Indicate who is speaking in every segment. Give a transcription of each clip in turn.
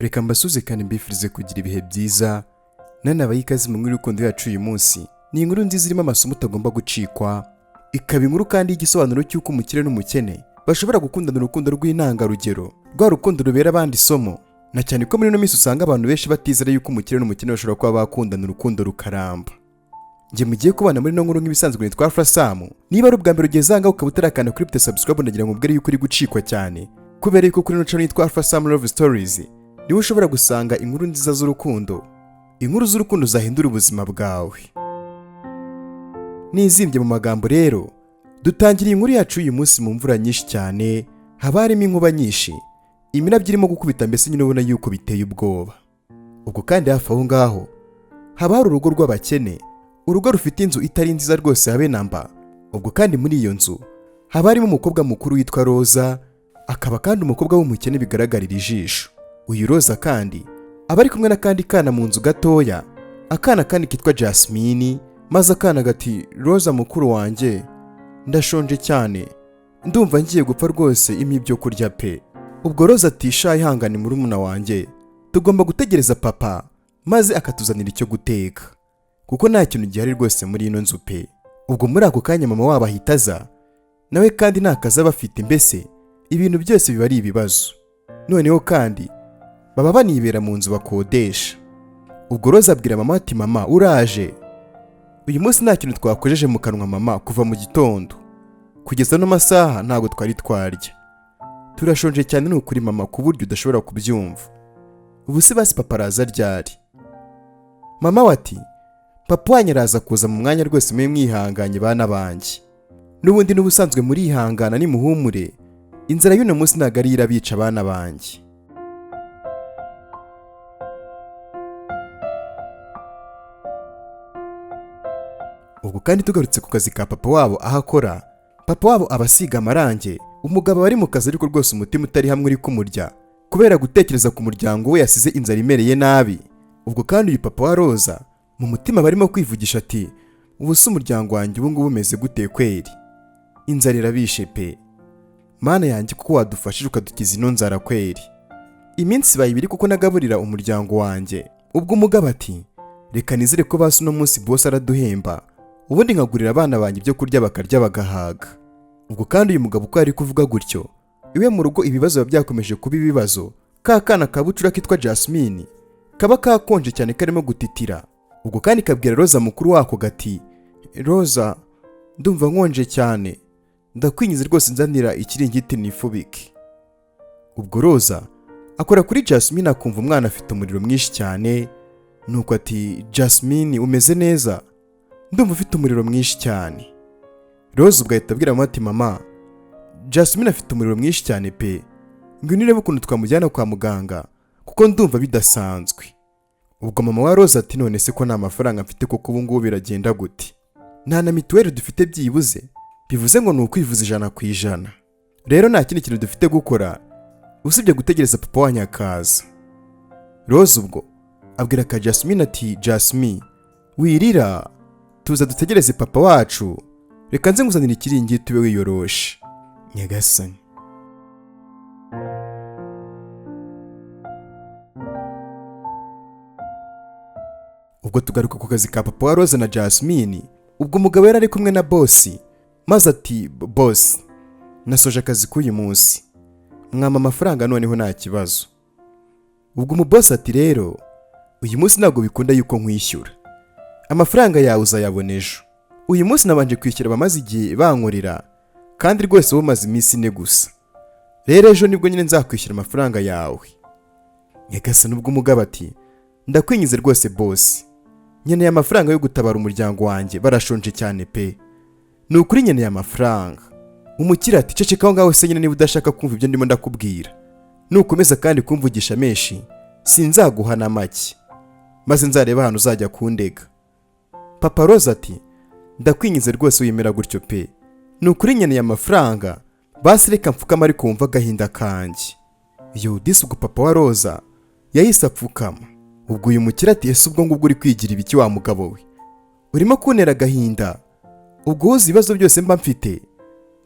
Speaker 1: Reka mbasuze kandi mbifurize kugira ibihe byiza. Nanabaye ikaze mu nkuru y'urukundo yacu uyu munsi. Ni inkuru nziza irimo amasomo utagomba gucikwa. Ikaba inkuru kandi y'igisobanuro cy'uko umukire n'umukene bashobora gukundana urukundo rw'intangarugero. Rwa rukundo rubera abandi isomo. Na cyane ko muri ino minsi usanga abantu benshi batizera yuko umukire n'umukene bashobora kuba bakundana urukundo rukaramba. Nge mugiye kubana muri ino nkuru nk'ibisanzwe nitwa Samu. Niba ari ubwa mbere ugeze aha ukaba utarakanda kuri subscribe ndagira ngo ubwire yuko uri gucikwa cyane. Kubera yuko kuri ino channel nitwa Samu Love Stories niwe ushobora gusanga inkuru nziza z'urukundo. Inkuru z'urukundo zahindura ubuzima bwawe. Nizimbye mu magambo rero, dutangira inkuru yacu uyu munsi mu mvura nyinshi cyane, haba harimo inkuba nyinshi, imirabyo irimo gukubita mbese nyine ubona yuko biteye ubwoba. Ubwo kandi hafi aho ngaho haba hari urugo rw'abakene, urugo rufite inzu itari nziza rwose habe namba. Ubwo kandi muri iyo nzu haba harimo umukobwa mukuru witwa Roza, akaba kandi umukobwa w'umukene bigaragarira ijisho. Uyu Roza kandi aba ari kumwe n'akandi kana mu nzu gatoya, akana kandi kitwa Jasmine, maze akana gati Roza mukuru wanjye ndashonje cyane, ndumva ngiye gupfa rwose imi ibyo kurya pe. Ubwo Roza ati sha ihangane murumuna wanjye, tugomba gutegereza papa maze akatuzanira icyo guteka, kuko nta kintu gihari rwose muri ino nzu pe. Ubwo muri ako kanya mama wabo ahitaza, nawe kandi nta kazi aba afite, mbese ibintu byose biba ari ibibazo. Noneho kandi baba banibera mu nzu bakodesha. Ubwo Roza abwira mama ati mama uraje, uyu munsi nta kintu twakojeje mu kanwa mama kuva mu gitondo kugeza no masaha ntabwo twari twarya, turashonje cyane n'ukuri mama ku buryo udashobora kubyumva. Ubu se basi papa araza ryari? Mama wati papa wanyu araza kuza mu mwanya rwose mwe mwihanganye bana banjye, n'ubundi n'ubusanzwe muri ihangana ni muhumure, inzara y'uno munsi ntabwo ari irabica bana banjye. Ubwo kandi tugarutse ku kazi ka papa wabo aho akora, papa wabo abasiga amarange. Umugabo ari mu kazi ariko rwose umutima utari hamwe uri kumurya kubera gutekereza ku muryango we yasize inzara imereye nabi. Ubwo kandi uyu papa wa Roza mu mutima barimo kwivugisha ati ubu se umuryango wanjye ubu ngubu umeze gute kweri, inzara irabishe pe, mana yanjye kuko wadufashije ukadukiza ino nzara kweri, iminsi ibaye ibiri kuko nagaburira umuryango wanjye. Ubwo umugabo ati reka nizere ko basi uno munsi boss araduhemba, ubundi nkagurira abana banjye ibyo kurya bakarya bagahaga. Ubwo kandi uyu mugabo uko ari kuvuga gutyo, iwe mu rugo ibibazo biba byakomeje kuba ibibazo. Ka kana kabucura kitwa Jasmine kaba kakonje cyane karimo gutitira. Ubwo kandi kabwira Roza mukuru wako gati Roza ndumva nkonje cyane, ndakwinyize rwose nzanira ikiringiti nifubike. Ubwo Roza akora kuri Jasmine akumva umwana afite umuriro mwinshi cyane, nuko ati Jasmine umeze neza? Ndumva ufite umuriro mwinshi cyane. Roza ubwo ahita abwira mama ati mama Jasmine afite umuriro mwinshi cyane pe, ngwino urebe ukuntu twamujyana kwa muganga kuko ndumva bidasanzwe. Ubwo mama wa Roza ati none se ko nta mafaranga mfite kuko ubu ngubu biragenda gute, nta na mituweli dufite byibuze, bivuze ngo ni ukwivuza 100%. Rero nta kindi kintu dufite gukora usibye gutegereza papa wanyu akaza. Roza ubwo abwira ka Jasmine ati Jasmine wirira, tuza dutegereze papa wacu, reka nze nguzanira ikiringiti ube wiyoroshe nyagasani. Ubwo tugaruka ku kazi ka papa wa Roza na Jasmine. Ubwo umugabo yari ari kumwe na boss, maze ati boss nasoje akazi k'uyu munsi, mwama amafaranga noneho nta kibazo. Ubwo umuboss ati rero uyu munsi ntabwo bikunda yuko nkwishyura, amafaranga yawe uzayabona ejo. Uyu munsi nabanje kwishyura bamaze igihe bankorera kandi rwose bo maze iminsi 4 gusa, rero ejo nibwo nyine nzakwishyura amafaranga yawe nyagasani. Ubwo umugabo ati ndakwinyize rwose boss, nkeneye amafaranga yo gutabara umuryango wanjye barashonje cyane pe, ni ukuri nkeneye amafaranga. Umukire ati ceceka aho ngaho se nyine niba udashaka kumva ibyo ndimo ndakubwira, nukomeza kandi kumvugisha menshi sinzaguha na make, maze nzareba ahantu uzajya kundega. Papa Roza ati ndakwinyize rwose wimera gutyo pe, ni ukuri nkeneye amafaranga, basi reka mfukama ariko wumva agahinda kanjye. Disi ubwo papa wa Roza yahise apfukama. Ubwo uyu mukire ati ese ubwo ngubwo uri kwigira ibiki wa mugabo we, urimo kuntera agahinda? Ubwo uzi ibibazo byose mba mfite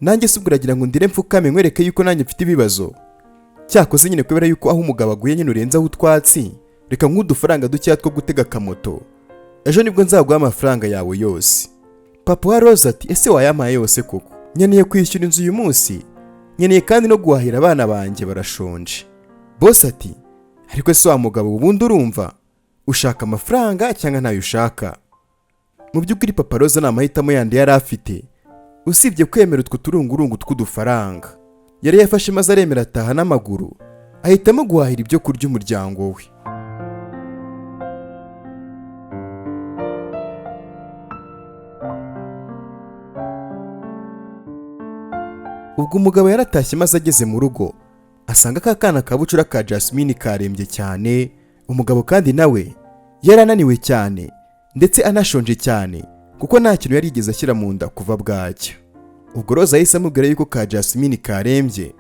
Speaker 1: nanjye se ubwo uragira ngo ndire mfukame nkwereke yuko nanjye mfite ibibazo? cyakoze nyine kubera yuko aho umugabo aguye nyine urenzaho utwatsi, reka nk'udufaranga dukeya two gutega akamoto, ejo nibwo nzaguha amafaranga yawe yose. Papa wa Rose ati ese wayampaye yose koko? Nkeneye kwishyura inzu uyu munsi, nkeneye kandi no guhahira abana banjye barashonje. Boss ati ariko se wa mugabo ubundi urumva ushaka amafaranga cyangwa ntayo ushaka? Mu by'ukuri Papa Rose nta mahitamo yandi yari afite usibye kwemera utwo turungurungu tw'udufaranga. Yari yafashe maze aremera ataha n'amaguru, ahitamo guhahira ibyo kurya umuryango we. Ubwo umugabo yaratashye maze ageze mu rugo asanga ka kana kabucura ka Jasmine karembye cyane. Umugabo kandi nawe yarananiwe cyane ndetse anashonje cyane kuko nta kintu yari yigeze ashyira mu nda kuva bwacya. Ubwo Rose ahise amubwira yuko ka Jasmine karembye,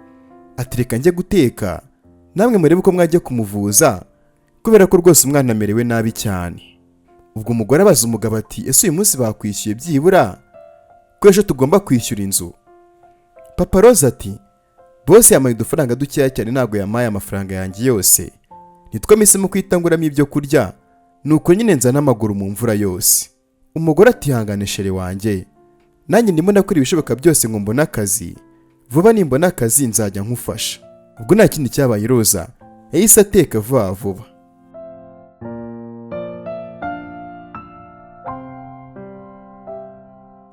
Speaker 1: ati reka njye guteka namwe murebe uko mwajya kumuvuza kubera ko rwose umwana amerewe nabi cyane. Ubwo umugore abaza umugabo ati ese uyu munsi bakwishyuye byibura ko ejo tugomba kwishyura inzu? Papa Rose ati boss yamaye udufaranga dukeya cyane, ntabwo yamaye amafaranga yanjye yose, nitwemisemo kwitanguramo ibyo kurya, nuko nyine nzana amaguru mu mvura yose. Umugore ati hangane shere wanjye, nanjye ndimo nakora ibishoboka byose ngo mbone akazi, vuba nimbona akazi nzajya nkufasha. Ubwo nta kindi cyabaye Roza yahise ateka vuba vuba.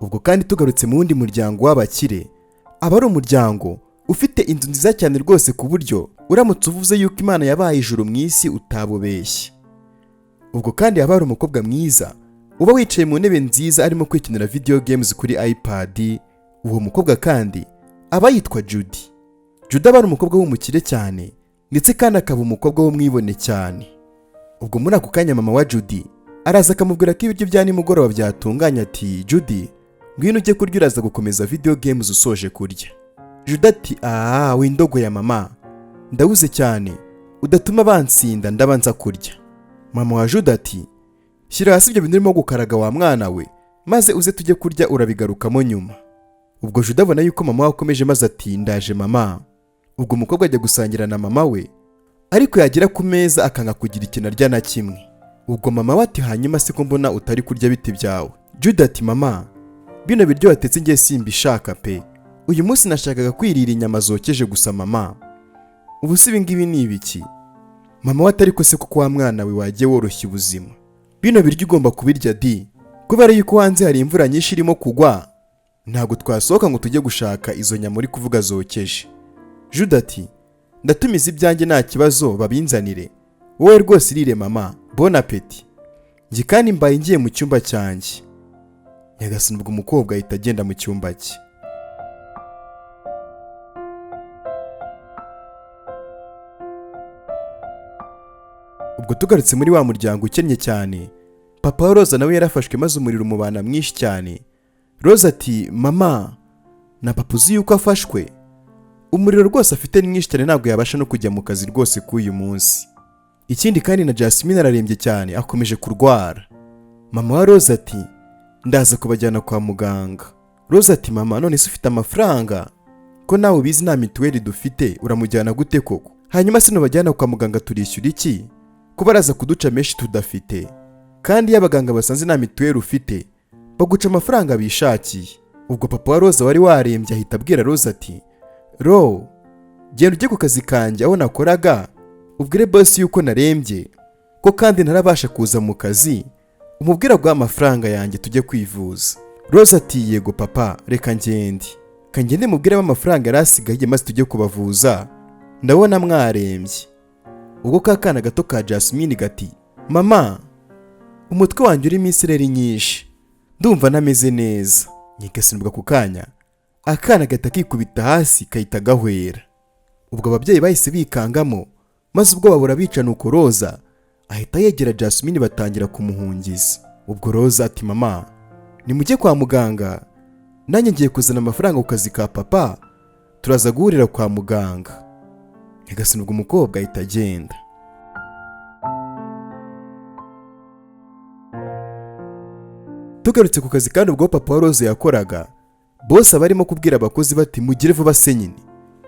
Speaker 1: Ubwo kandi tugarutse mu wundi muryango w'abakire, aba ari umuryango ufite inzu nziza cyane rwose ku buryo uramutse uvuze yuko Imana yabaye ijuru mu isi utabubeshye. Ubwo kandi aba ari umukobwa mwiza uba wicaye mu ntebe nziza arimo kwikinira video games kuri iPad. Uwo mukobwa kandi aba yitwa Judy. Judy aba ari umukobwa w'umukire cyane ndetse kandi akaba umukobwa w'umwibone cyane. Ubwo muri ako kanya mama wa Judy araza akamubwira ko ibiryo bya nimugoroba byatunganye, ati Judy ngwino ujye kurya, uraza gukomeza video games usoje kurya. Judy ati windogo ya mama, ndabuze cyane udatuma bansinda ndabanza kurya. Mama wa Judy ati shyira hasi ibyo bintu urimo gukaraga wa mwana we, maze uze tujye kurya urabigarukamo nyuma. Ubwo Judy abona yuko mama wakomeje maze ati ndaje mama. Ubwo umukobwa ajya gusangira na mama we, ariko yagera ku meza akanga kugira ikintu arya na kimwe. Ubwo mama we ati hanyuma se ko mbona utari kurya biti byawe? Judy ati mama bino biryo watetse ngiye simbishaka pe, uyu munsi nashakaga kwirira inyama zokeje gusa mama, ubu si ibingibi ni ibiki? Mama we ati ariko se kuko wa mwana we wagiye woroshya ubuzima, bino biryo ugomba kubirya di, kubera yuko hanze hari imvura nyinshi irimo kugwa, ntabwo twasohoka ngo tujye gushaka izo nyama uri kuvuga zokeje. Judy ati ndatumiza ibyanjye nta kibazo babinzanire, wowe rwose irire mama, bon appétit. Njye kandi mbaye ngiye mu cyumba cyanjye. Nyagasani ubwo umukobwa ahita agenda mu cyumba cye. Ubwo tugarutse muri wa muryango ukennye cyane, papa wa Roza nawe yarafashwe maze umuriro umubana mwinshi cyane. Roza ati mama na papa uzi yuko afashwe? Umuriro rwose afite ni mwinshi cyane, ntabwo yabasha no kujya mu kazi rwose k'uyu munsi. Ikindi kandi na Jasmine ararembye cyane, akomeje kurwara. Mama wa Roza ati ndaza kubajyana kwa muganga. Roza ati mama none se ufite amafaranga? Ko nawe ubizi nta mituweli dufite, uramujyana gute koko? Hanyuma se nubajyana kwa muganga turishyura iki? Ko baraza kuduca menshi tudafite, kandi iyo abaganga basanze nta mituweli ufite baguca amafaranga bishakiye. Ubwo papa wa Roza wari warembye ahita abwira Roza ati ro genda ujye ku kazi kanjye aho nakoraga, ubwire boss yuko narembye ko kandi ntarabasha kuza mu kazi, umubwira guha amafaranga yanjye tujye kwivuza. Roza ati yego papa reka ngende mubwire amafaranga yarasigaye maze tujye kubavuza, ndabona mwarembye. Ubwo kakana gato ka Jasmine gati mama umutwe wanjye urimo isereri nyinshi, ndumva nameze neza. Nyigasinubwa ku kanya akana gata kikubita hasi kahita gahwera. Ubwo ababyeyi bahise bikangamo maze ubwo babura bicana, uko Roza ahita yegera Jasmine batangira kumuhungiza. Ubwo Roza ati mama nimujye kwa muganga, nanjye ngiye kuzana amafaranga ku kazi ka papa, turaza guhurira kwa muganga. Nyagasani ubwo umukobwa ahita agenda. Tugarutse ku kazi kandi ubwo papa wa Roza yakoraga, boss abarimo kubwira abakozi bati mugire vuba se nyine,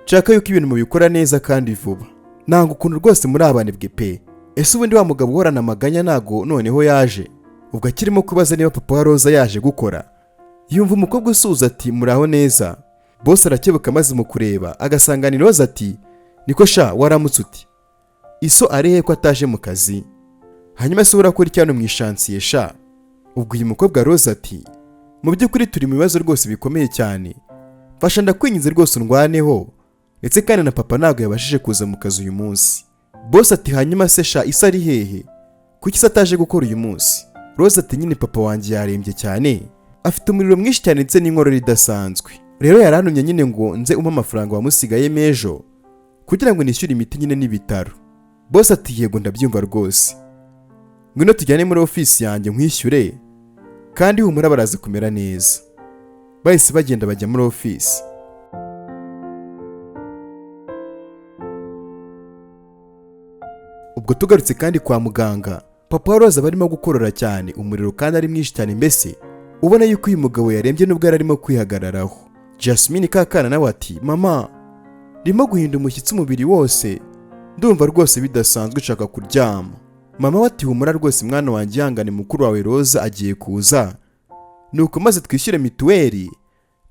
Speaker 1: nshaka yuko ibintu mubikora neza kandi vuba. Nanga ukuntu rwose muri abanebwe pe. Ese ubundi wa mugabo uhorana amaganya nago noneho yaje. Ubwo akirimo kubaza niba papa wa Roza yaje gukora, yumva umukobwa usuza ati muraho neza. Boss arakebuka maze mu kureba agasanga ni Roza ati niko sha waramutse uti. Iso arehe ko ataje mu kazi. Hanyuma se urakora iki hano mu ishansiye sha? Ubwo uyu mukobwa Roza ati mu by'ukuri turi mu bibazo rwose bikomeye cyane. Fasha ndakwinginze rwose undwaneho. Ndetse kandi na papa ntabwo yabashije kuza mu kazi uyu munsi. Boss ati hanyuma se sha Isa ari hehe? Kuki se ataje gukora uyu munsi? Roza ati nyine papa wanjye yarembye cyane. Afite umuriro mwinshi cyane ndetse n'inkorora idasanzwe. Rero yarantumye nyine ngo nze umpa amafaranga wamusigaye mejo kugira ngo nishyure imiti nyine n'ibitaro. Boss ati yego ndabyumva rwose. Ngwino tujyane muri office yanjye nkwishyure kandi humura baraza kumera neza. Bahise bagenda bajya muri office. Ubwo tugarutse kandi kwa muganga, papa wa Roza barimo gukorora cyane, umuriro kandi ari mwinshi cyane, mbese ubona yuko uyu mugabo yarembye nubwo arimo kwihagararaho. Jasmine kakana nawe ati mama ndimo guhinda umushyitsi umubiri wose, ndumva rwose bidasanzwe nshaka kuryama. Mama we ati humura rwose mwana wanjye yangane mukuru wawe Roza agiye kuza, nuko maze twishyure mituweli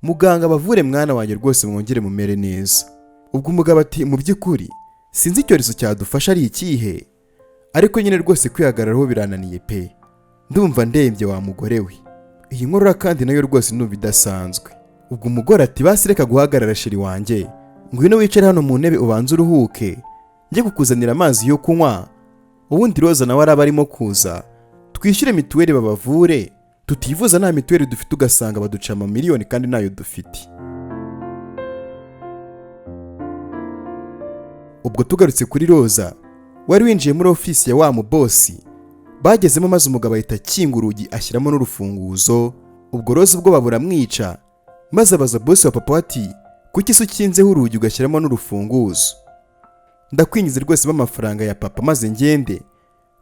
Speaker 1: muganga bavure mwana wanjye rwose mwongere mumere neza. Ubwo umugabo ati mu by'ukuri sinzi icyorezo cyadufasha ari ikihe, ariko nyine rwose kwihagararaho birananiye pe, ndumva ndembye wa mugore we, iyi nkorora kandi nayo rwose ndumva idasanzwe. Ubwo umugore ati basi reka guhagarara sheri wanjye, ngwino wicare hano mu ntebe ubanze uruhuke, njye kukuzanira amazi yo kunywa, ubundi Roza nawe araba arimo kuza twishyure mituweli babavure, tutivuza nta mituweli dufite ugasanga baduca amamiliyoni kandi nayo dufite. Ubwo tugarutse kuri Roza wari winjiye muri ofisi ya wa mubosi, bagezemo maze umugabo ahita akinga urugi ashyiramo n'urufunguzo. Ubwo Roza ubwo babura mwica maze abaza bosi wa papa ati kuki se ukinzeho urugi ugashyiramo n'urufunguzo? Ndakwingize rwose b'amafaranga ya papa maze ngende,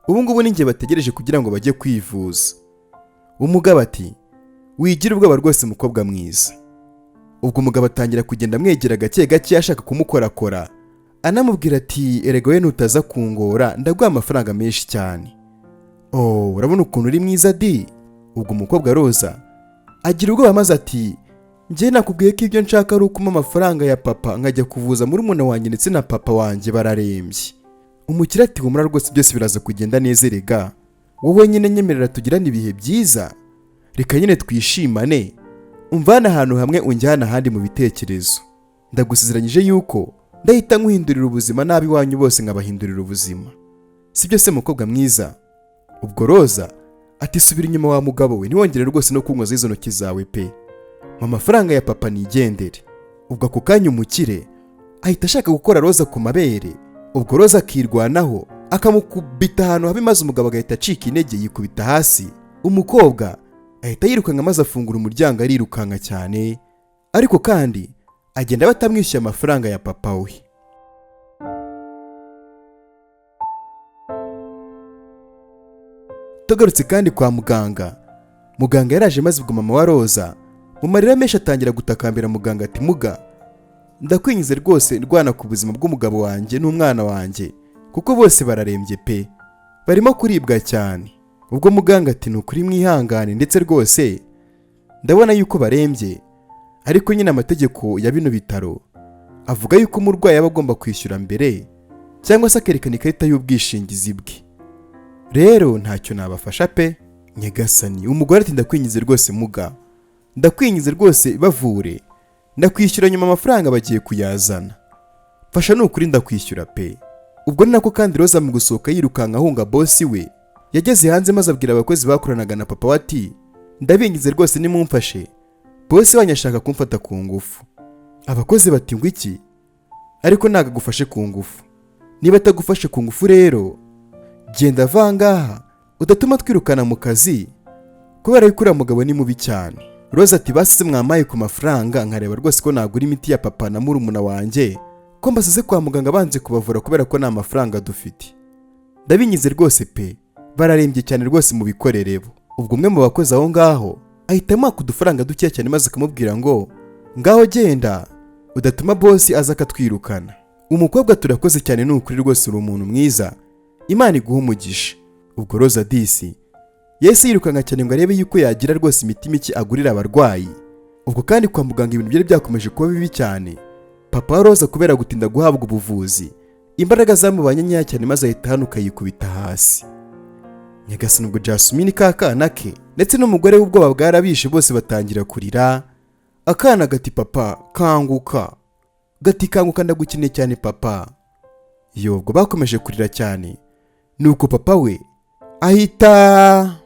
Speaker 1: ubu ngubu ninjye bategereje kugira ngo bajye kwivuza. Umugabo ati wigira ubwoba rwose mukobwa mwiza. Ubwo umugabo atangira kugenda amwegera gake gake ashaka kumukorakora, anamubwira ati erega we nutaza kungora ndaguha amafaranga menshi cyane. Oh urabona ukuntu uri mwiza di. Ubwo umukobwa Roza agira ubwoba maze ati njye nakubwiye ko ibyo nshaka ari ukuma amafaranga ya papa nkajya kuvuza muri umuna wanjye ndetse na papa wanjye bararembye. Umukire ati humura rwose byose biraza kugenda neza erega, wowe nyine nyemerera tugirane ibihe byiza, reka nyine twishimane, umvana ahantu hamwe unjyana ahandi mu bitekerezo. Ndagusezeranyije yuko ndahita nkuhindurira ubuzima nabi wanyu bose nkabahindurira ubuzima, sibyo se mukobwa mwiza? Ubwo Roza ati subira inyuma wa mugabo we, ntiwongere rwose no kunkoza izo ntoki zawe pe, mu mafaranga ya papa nigendere. Ubwo ako kanya umukire ahita ashaka gukora Roza ku mabere. Ubwo Roza akirwanaho akamukubita ahantu habi maze umugabo agahita acika intege yikubita hasi. Umukobwa ahita yirukanka maze afungura umuryango arirukanka cyane, ariko kandi agenda batamwishyuye amafaranga ya papa we. Tugarutse kandi kwa muganga, muganga yaraje maze ubwo mama wa Roza mu marira menshi atangira gutakambira muganga ati muga ndakwingize rwose ndwana ku buzima bw'umugabo wanjye n'umwana wanjye kuko bose bararembye pe, barimo kuribwa cyane. Ubwo muganga ati nukuri mwihangane ndetse rwose ndabona yuko barembye, ariko nyine amategeko ya bino bitaro avuga yuko umurwayi aba agomba kwishyura mbere cyangwa se akerekana ikarita y'ubwishingizi bwe, rero ntacyo nabafasha pe nyagasani. Umugore ati ndakwingize rwose muga, ndakwingize rwose bavure, ndakwishyura nyuma amafaranga bagiye kuyazana, fasha nukuri ndakwishyura pe. Ubwo nako kandi Roza mu gusohoka yirukanka ahunga bosi we yageze hanze maze abwira abakozi bakoranaga na papa ati ndabingize rwose nimumfashe, bosi wanyu ashaka kumfata ku ngufu. Abakozi bati ngo iki? Ariko naga gufashe ku ngufu, niba atagufashe ku ngufu rero genda vangaha udatuma twirukana mu kazi kubera yuko uriya mugabo ni mubi cyane. Roza ati basize mwamaye ku mafaranga nkareba rwose ko nagura imiti ya papa na murumuna wanjye ko mbasize kwa muganga banze kubavura kubera ko nta mafaranga dufite, ndabinyize rwose pe bararembye cyane rwose mu bikorerebo. Ubwo umwe mu bakozi aho ngaho ahitamo kudufaranga duke cyane maze akamubwira ngo ngaho genda udatuma boss aza akatwirukana. Umukobwa turakoze cyane n'ukuri rwose uri umuntu mwiza, Imana iguha umugisha. Ubwo Rosa disi yese yirukanka cyane ngo arebe yuko yagira rwose imiti mike agurira abarwayi. Ubwo kandi kwa muganga ibintu byari byakomeje kuba bibi cyane. Papa wa Rosa kubera gutinda guhabwa ubuvuzi, imbaraga zamubanye nkeya cyane maze ahita hanuka yikubita hasi. Nyagasani ubwo Jasmine kakana ke ndetse n'umugore w'ubwoba bwarabishe bose batangira kurira. Akana gati papa kanguka, gati kanguka ndagukeneye cyane papa. Iyo ubwo bakomeje kurira cyane, nuko papa we ahita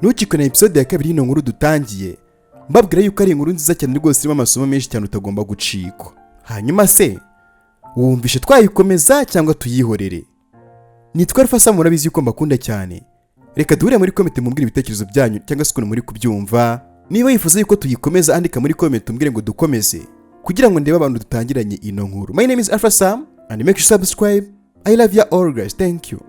Speaker 1: Ntukikone episode ya 2 ino nkuru dutangiye, mbabwira yuko ari inkuru nziza cyane rwose irimo amasomo menshi cyane utagomba gucikwa. Hanyuma se wumvishe twayikomeza cyangwa tuyihorere? Nitwa Samu, murabizi yuko mbakunda cyane. Reka duhure muri comment mumbwire ibitekerezo byanyu cyangwa se ukuntu muri kubyumva. Niba yifuza yuko tuyikomeza andika muri comment umbwire ngo dukomeze kugira ngo ndebe abantu dutangiranye ino nkuru. My name is Samu and make sure you subscribe. I love you all guys. Thank you.